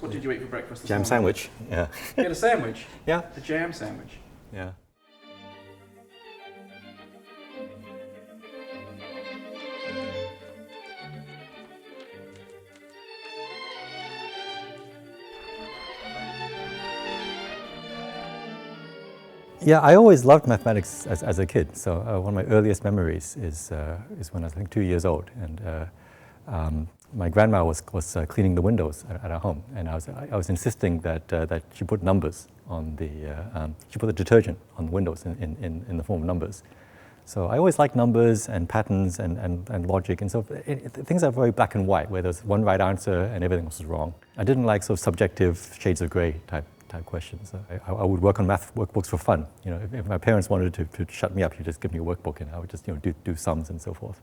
What did you eat for breakfast this Jam morning? sandwich, yeah. You had a sandwich? Yeah. A jam sandwich? Yeah. Yeah, I always loved mathematics as a kid. So one of my earliest memories is when I was, I think, 2 years old, and my grandma was cleaning the windows at our home, and I was insisting that she put numbers on the she put the detergent on the windows in the form of numbers. So I always liked numbers and patterns and logic, and so things are very black and white, where there's one right answer and everything else is wrong. I didn't like sort of subjective shades of gray type questions. I would work on math workbooks for fun. You know, if my parents wanted to shut me up, you'd just give me a workbook, and I would just do sums and so forth.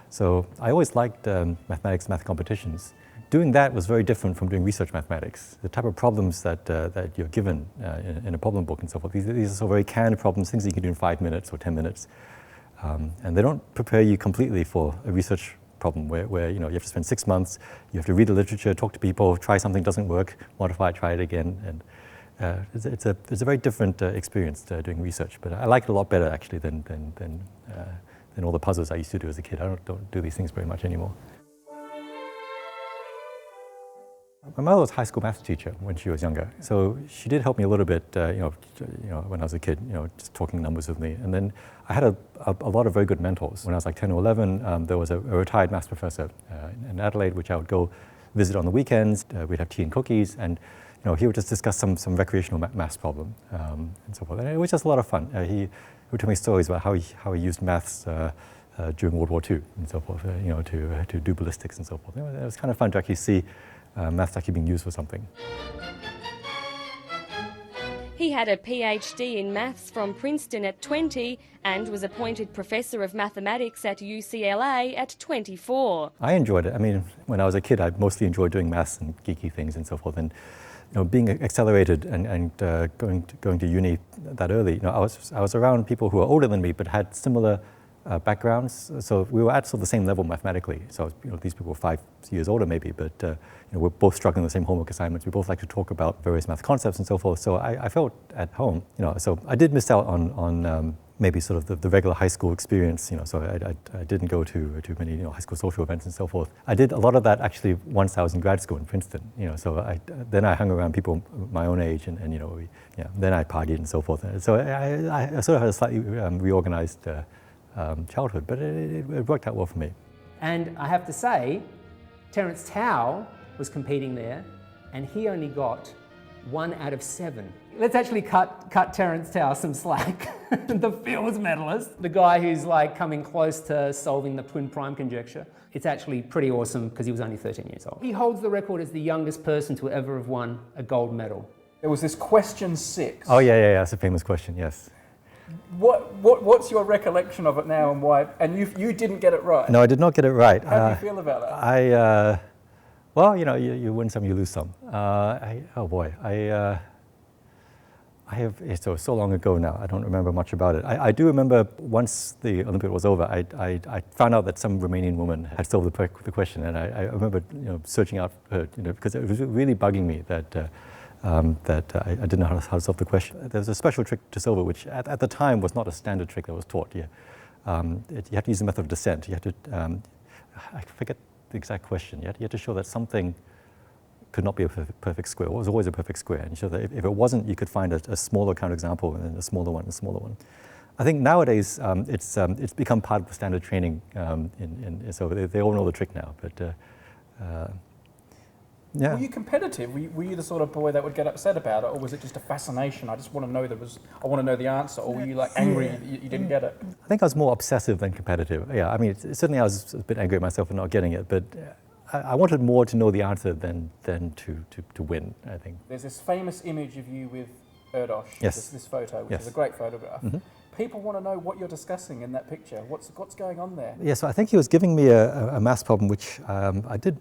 So I always liked math competitions. Doing that was very different from doing research mathematics. The type of problems that you're given in a problem book and so forth, these are so very canned problems, things that you can do in 5 minutes or 10 minutes. And they don't prepare you completely for a research problem where you have to spend 6 months, you have to read the literature, talk to people, try something, doesn't work, modify it, try it again. And it's a very different experience doing research, but I like it a lot better actually than all the puzzles I used to do as a kid. I don't do these things very much anymore. My mother was a high school maths teacher when she was younger, so she did help me a little bit, when I was a kid, just talking numbers with me. And then I had a lot of very good mentors. When I was like 10 or 11, there was a retired maths professor in Adelaide, which I would go visit on the weekends. We'd have tea and cookies, and he would just discuss some recreational maths problem and so forth. And it was just a lot of fun. He would tell me stories about how he used maths during World War II and so forth, to do ballistics and so forth. It was kind of fun to actually see maths actually being used for something. He had a PhD in maths from Princeton at 20 and was appointed Professor of Mathematics at UCLA at 24. I enjoyed it. I mean, when I was a kid, I mostly enjoyed doing maths and geeky things and so forth. And being accelerated and going to uni that early, I was around people who were older than me but had similar backgrounds, so we were at sort of the same level mathematically. So these people were 5 years older maybe, but we're both struggling with the same homework assignments. We both like to talk about various math concepts and so forth. So I felt at home. So I did miss out on maybe sort of the regular high school experience. So I didn't go to too many high school social events and so forth. I did a lot of that actually once I was in grad school in Princeton. So then I hung around people my own age, and then I partied and so forth. So I sort of had a slightly reorganized childhood, but it worked out well for me. And I have to say, Terence Tao was competing there, and he only got 1 out of 7. Let's actually cut Terence Tao some slack, the Fields medalist, the guy who's like coming close to solving the twin prime conjecture. It's actually pretty awesome because he was only 13 years old. He holds the record as the youngest person to ever have won a gold medal. There was this question 6. Oh yeah, that's a famous question, yes. What's your recollection of it now, and why? And you didn't get it right. No, I did not get it right. How do you feel about that? Well, you win some, you lose some. It's so long ago now, I don't remember much about it. I do remember once the Olympiad was over, I found out that some Romanian woman had solved the question, and I remember searching out her, because it was really bugging me that I didn't know how to solve the question. There was a special trick to solve it, which at the time was not a standard trick that was taught. You have to use the method of descent. You have to, I forget the exact question. You had to show that something could not be a perfect square. It was always a perfect square. And you show that if it wasn't, you could find a smaller counterexample and then a smaller one and a smaller one. I think nowadays it's become part of the standard training, so they all know the trick now. But yeah. Were you competitive? Were you the sort of boy that would get upset about it, or was it just a fascination? I just want to know I want to know the answer, or were you like angry that you didn't get it? I think I was more obsessive than competitive. Yeah, I mean, certainly I was a bit angry at myself for not getting it, but I wanted more to know the answer than to win, I think. There's this famous image of you with Erdős. Yes. This photo, which yes. is a great photograph. Mm-hmm. People want to know what you're discussing in that picture. What's going on there? Yeah, so I think he was giving me a maths problem, which I did.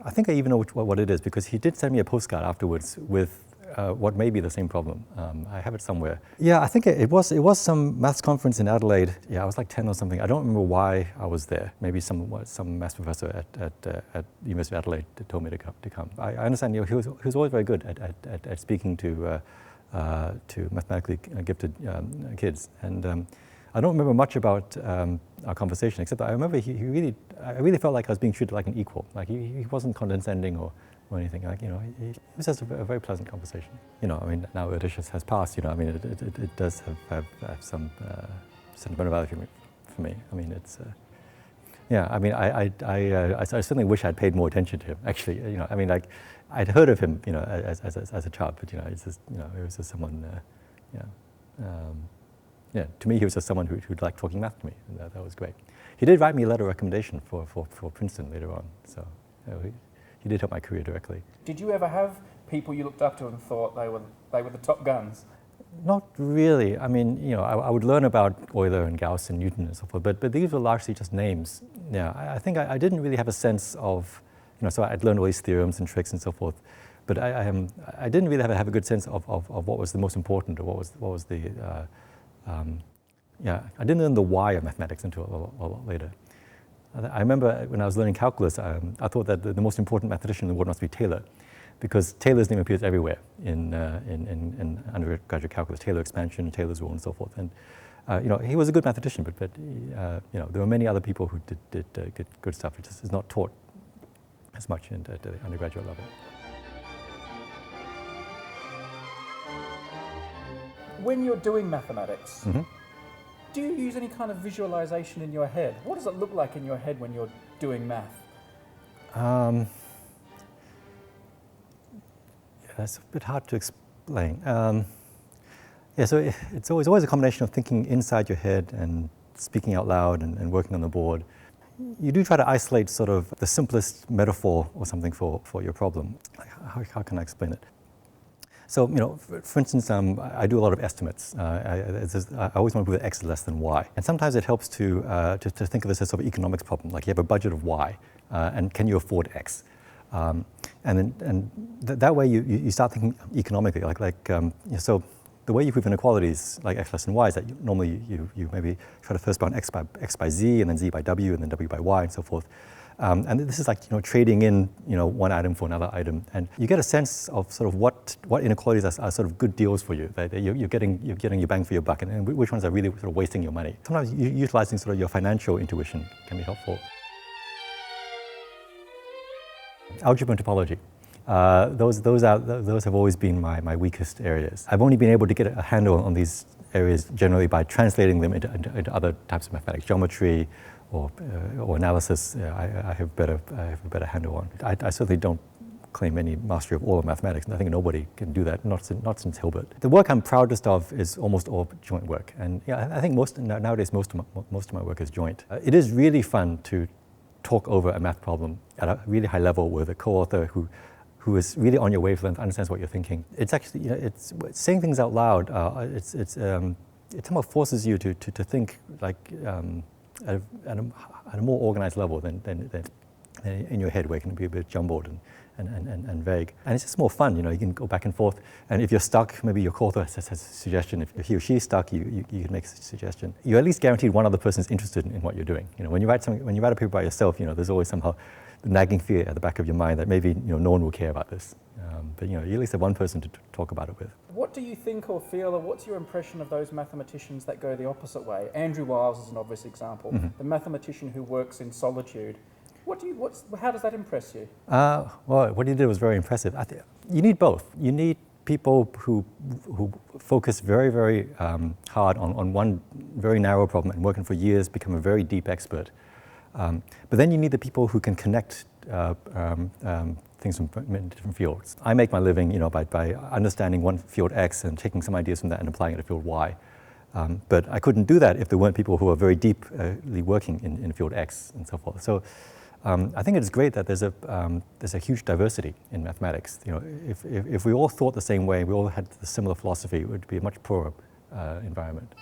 I think I even know what it is, because he did send me a postcard afterwards with what may be the same problem. I have it somewhere. Yeah, I think it was some maths conference in Adelaide. Yeah, I was like 10 or something. I don't remember why I was there. Maybe some maths professor at the University of Adelaide told me to come. I understand, he was always very good at speaking to mathematically gifted kids. And I don't remember much about our conversation, except that I remember I really felt like I was being treated like an equal. Like he wasn't condescending or anything. Like, it was just a very pleasant conversation. I mean, now Erdős has passed. I mean, it does have some sentimental value for me. I mean, it's yeah. I mean, I certainly wish I'd paid more attention to him. Actually, I mean, like I'd heard of him, as a child, but it's just, it was just someone, yeah. To me, he was just someone who'd like talking math to me, and that was great. He did write me a letter of recommendation for Princeton later on, so he did help my career directly. Did you ever have people you looked up to and thought they were the top guns? Not really. I mean, I would learn about Euler and Gauss and Newton and so forth, but these were largely just names. Yeah, I think I didn't really have a sense of, so I'd learned all these theorems and tricks and so forth, but I didn't really have a good sense of what was the most important, or what was the yeah, I didn't learn the why of mathematics until a lot later. I remember when I was learning calculus, I thought that the most important mathematician in the world must be Taylor, because Taylor's name appears everywhere in undergraduate calculus, Taylor expansion, Taylor's rule, and so forth. And he was a good mathematician, but there were many other people who did good stuff. It just is not taught as much at the undergraduate level. When you're doing mathematics, do you use any kind of visualization in your head? What does it look like in your head when you're doing math? Yeah, that's a bit hard to explain. Yeah, so it's always a combination of thinking inside your head and speaking out loud and working on the board. You do try to isolate sort of the simplest metaphor or something for your problem. How can I explain it? So, for instance, I do a lot of estimates. I always want to put X is less than Y. And sometimes it helps to think of this as sort of economics problem, like you have a budget of Y, and can you afford X? That way you start thinking economically, so the way you prove inequalities, like X less than Y, is that normally you maybe try to first bound X by Z, and then Z by W, and then W by Y, and so forth. And this is like trading in one item for another item, and you get a sense of sort of what inequalities are sort of good deals for you. That you're getting your bang for your buck, and which ones are really sort of wasting your money. Sometimes utilizing sort of your financial intuition can be helpful. Algebra and topology. Those have always been my weakest areas. I've only been able to get a handle on these areas generally by translating them into other types of mathematics, geometry, or analysis. I have a better handle on. I certainly don't claim any mastery of all of mathematics, and I think nobody can do that, not since Hilbert. The work I'm proudest of is almost all joint work, and I think nowadays most of my work is joint. It is really fun to talk over a math problem at a really high level with a co-author who is really on your wavelength, understands what you're thinking. It's actually, it's saying things out loud. It somehow forces you to think like at a more organized level than in your head, where it can be a bit jumbled and vague. And it's just more fun, you can go back and forth. And if you're stuck, maybe your co-author has a suggestion. If he or she's stuck, you can make a suggestion. You're at least guaranteed one other person is interested in what you're doing. When you write a paper by yourself, there's always somehow the nagging fear at the back of your mind that maybe no one will care about this. But you at least have one person to talk about it with. What do you think or feel, or what's your impression of those mathematicians that go the opposite way? Andrew Wiles is an obvious example. The mathematician who works in solitude. How does that impress you? Well, what he did was very impressive. You need both. You need people who focus very, very hard on one very narrow problem and working for years, become a very deep expert. But then you need the people who can connect things from different fields. I make my living, by understanding one field X and taking some ideas from that and applying it to field Y. But I couldn't do that if there weren't people who are very deeply working in field X and so forth. So I think it is great that there's a huge diversity in mathematics. If we all thought the same way, we all had the similar philosophy, it would be a much poorer environment.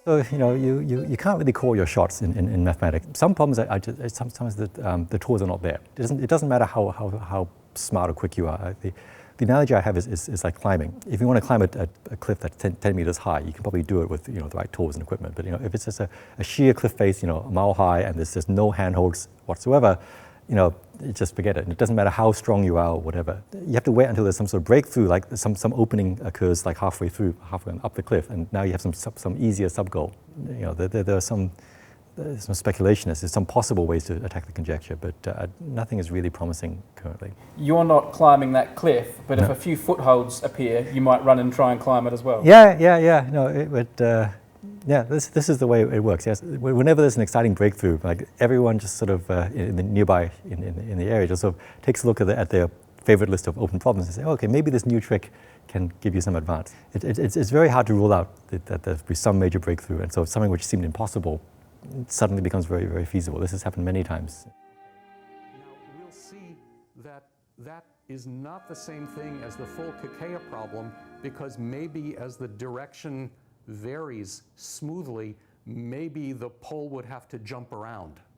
So, you can't really call your shots in mathematics. Some problems are just, sometimes the tools are not there. It doesn't matter how smart or quick you are. The analogy I have is like climbing. If you want to climb a cliff that's 10 meters high, you can probably do it with the right tools and equipment. But if it's just a sheer cliff face, a mile high, and there's just no handholds whatsoever, you just forget it. It doesn't matter how strong you are or whatever. You have to wait until there's some sort of breakthrough, like some opening occurs like halfway up the cliff, and now you have some easier sub-goal. There are some speculation as to some possible ways to attack the conjecture, but nothing is really promising currently. You're not climbing that cliff, but if a few footholds appear, you might run and try and climb it as well. Yeah. No, this is the way it works. Yes, whenever there's an exciting breakthrough, like everyone just sort of in the area just sort of takes a look at their favorite list of open problems and say, okay, maybe this new trick can give you some advance. It's very hard to rule out that there'll be some major breakthrough, and so something which seemed impossible suddenly becomes very, very feasible. This has happened many times. Now we'll see that is not the same thing as the full Kakeya problem, because maybe as the direction varies smoothly, maybe the pole would have to jump around.